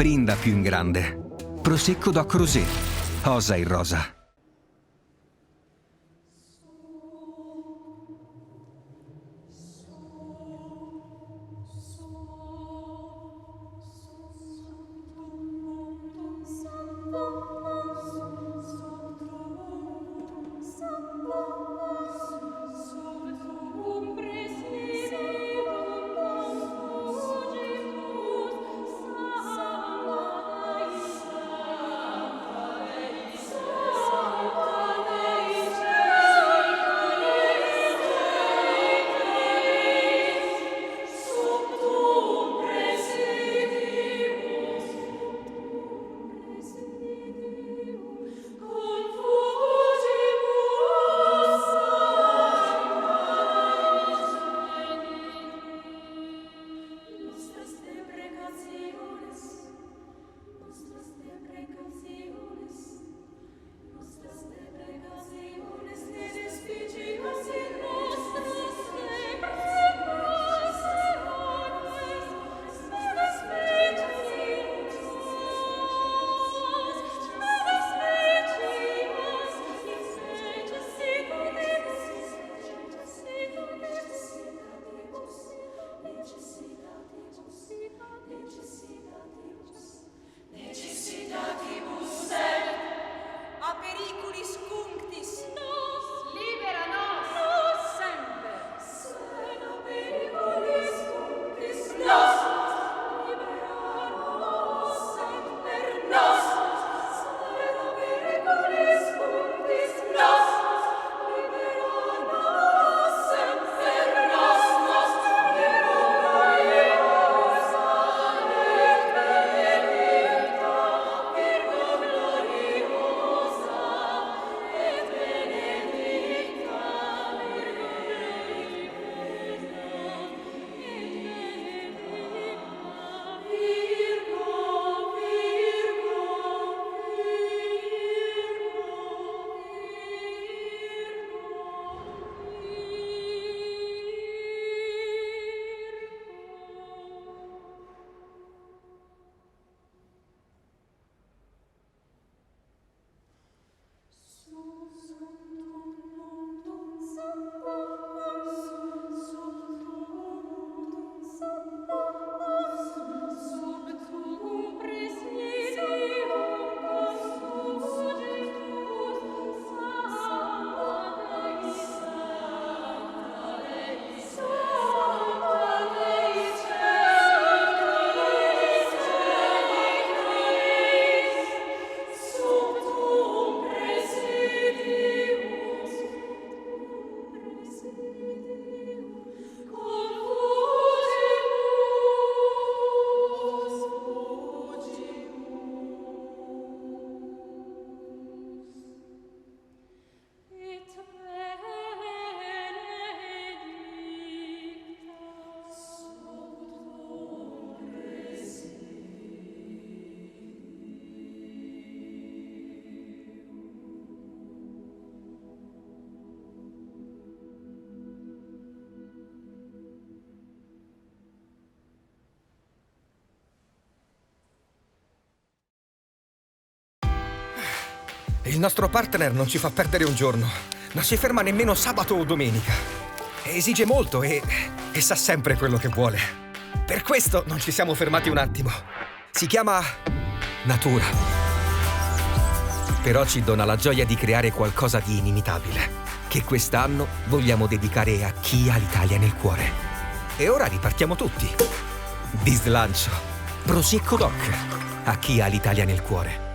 Brinda più in grande. Prosecco Doc Rosé. Osa in rosa. Il nostro partner non ci fa perdere un giorno. Non si ferma nemmeno sabato o domenica. Esige molto e sa sempre quello che vuole. Per questo non ci siamo fermati un attimo. Si chiama natura. Però ci dona la gioia di creare qualcosa di inimitabile, che quest'anno vogliamo dedicare a chi ha l'Italia nel cuore. E ora ripartiamo tutti. Di slancio. Prosecco Doc. A chi ha l'Italia nel cuore.